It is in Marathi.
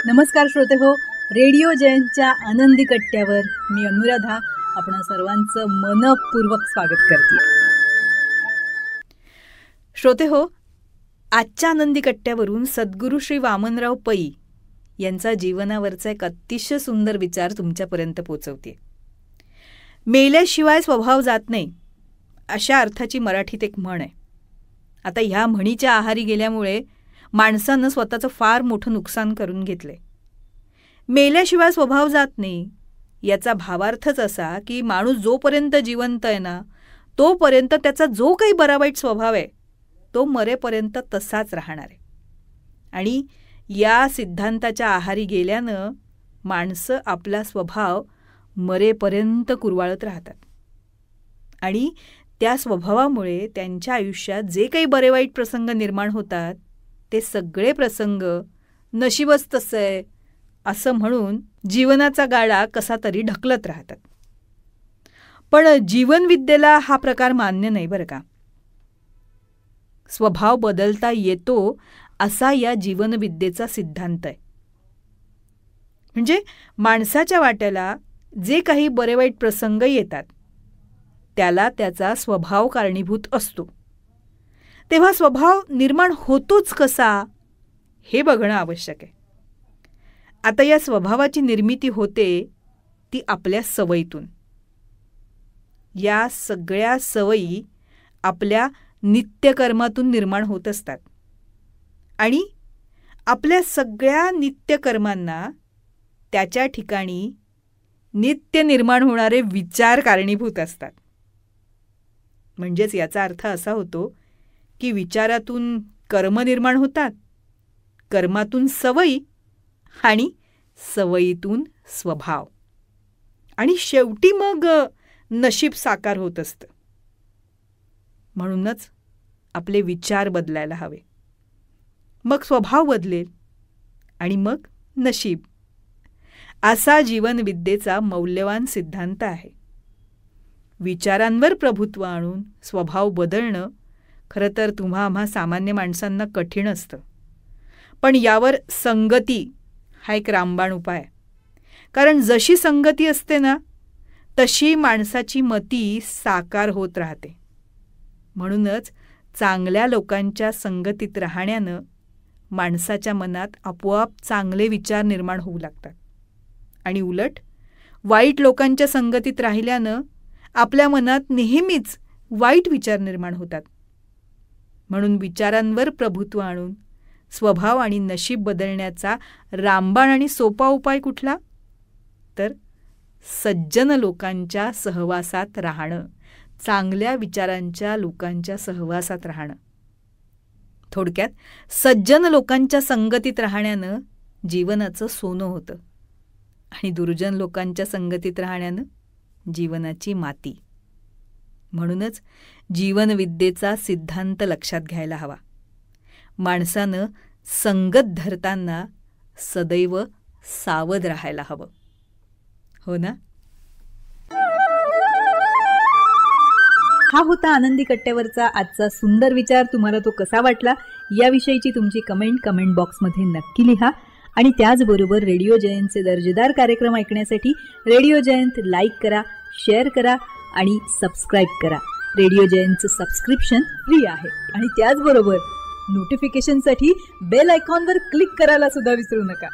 नमस्कार श्रोते हो, रेडिओ जयंतच्या आनंदी कट्ट्यावर मी अनुराधा आपण सर्वांचं मनपूर्वक स्वागत करते. श्रोते हो, आजच्या आनंदी कट्ट्यावरून सद्गुरू श्री वामनराव पै यांचा जीवनावरचा एक अतिशय सुंदर विचार तुमच्यापर्यंत पोचवते. मेल्याशिवाय स्वभाव जात नाही अशा अर्थाची मराठीत एक म्हण आहे. आता ह्या म्हणीच्या आहारी गेल्यामुळे माणसानं स्वतःचं फार मोठं नुकसान करून घेतलंय. मेल्याशिवाय स्वभाव जात नाही याचा भावार्थच असा की माणूस जोपर्यंत जिवंत आहे ना तोपर्यंत त्याचा जो काही बरा वाईट स्वभाव आहे तो मरेपर्यंत तसाच राहणार आहे. आणि या सिद्धांताच्या आहारी गेल्यानं माणसं आपला स्वभाव मरेपर्यंत कुरवाळत राहतात आणि त्या स्वभावामुळे त्यांच्या आयुष्यात जे काही बरे वाईट प्रसंग निर्माण होतात ते सगळे प्रसंग नशीबच तसं आहे असं म्हणून जीवनाचा गाडा कसा तरी ढकलत राहतात. पण जीवनविद्येला हा प्रकार मान्य नाही बरं का. स्वभाव बदलता येतो असा या जीवनविद्येचा सिद्धांत आहे. म्हणजे माणसाच्या वाट्याला जे काही बरे वाईट प्रसंग येतात त्याला त्याचा स्वभाव कारणीभूत असतो. तेव्हा स्वभाव निर्माण होतोच कसा हे बघणं आवश्यक आहे. आता या स्वभावाची निर्मिती होते ती आपल्या सवयीतून. या सगळ्या सवयी आपल्या नित्यकर्मातून निर्माण होत असतात आणि आपल्या सगळ्या नित्यकर्मांना त्याच्या ठिकाणी नित्य निर्माण होणारे विचार कारणीभूत असतात. म्हणजेच याचा अर्थ असा होतो की विचारातून कर्म निर्माण होतात, कर्मातून सवयी आणि सवयीतून स्वभाव आणि शेवटी मग नशीब साकार होत असतं. म्हणूनच आपले विचार बदलायला हवे, मग स्वभाव बदलेल आणि मग नशीब. असा जीवनविद्येचा मौल्यवान सिद्धांत आहे. विचारांवर प्रभुत्व आणून स्वभाव बदलणं खरं तर तुम्हा आम्हा सामान्य माणसांना कठीण असतं. पण यावर संगती हा एक रामबाण उपाय आहे. कारण जशी संगती असते ना तशी माणसाची मती साकार होत राहते. म्हणूनच चांगल्या लोकांच्या संगतीत राहण्यानं माणसाच्या मनात आपोआप चांगले विचार निर्माण होऊ लागतात आणि उलट वाईट लोकांच्या संगतीत राहिल्यानं आपल्या मनात नेहमीच वाईट विचार निर्माण होतात. म्हणून विचारांवर प्रभुत्व आणून स्वभाव आणि नशीब बदलण्याचा रामबाण आणि सोपा उपाय कुठला? तर सज्जन लोकांच्या सहवासात राहणं, चांगल्या विचारांच्या लोकांच्या सहवासात राहणं. थोडक्यात सज्जन लोकांच्या संगतीत राहण्यानं जीवनाचं सोनं होतं आणि दुर्जन लोकांच्या संगतीत राहण्यानं जीवनाची माती. म्हणूनच जीवनविद्येचा सिद्धांत लक्षात घ्यायला हवा. माणसानं संगत धरताना सदैव सावध राहायला हवं. हो ना? हा होता आनंदी कट्ट्यावरचा आजचा सुंदर विचार. तुम्हाला तो कसा वाटला याविषयीची तुमची कमेंट बॉक्समध्ये नक्की लिहा. आणि त्याचबरोबर रेडिओ जयंतचे दर्जेदार कार्यक्रम ऐकण्यासाठी रेडिओ जयंत लाईक करा, शेअर करा आणि सबस्क्राईब करा. रेडिओ जयंतचं सबस्क्रिप्शन फ्री आहे. आणि त्याचबरोबर नोटिफिकेशनसाठी बेल आयकॉनवर क्लिक करायला सुद्धा विसरू नका.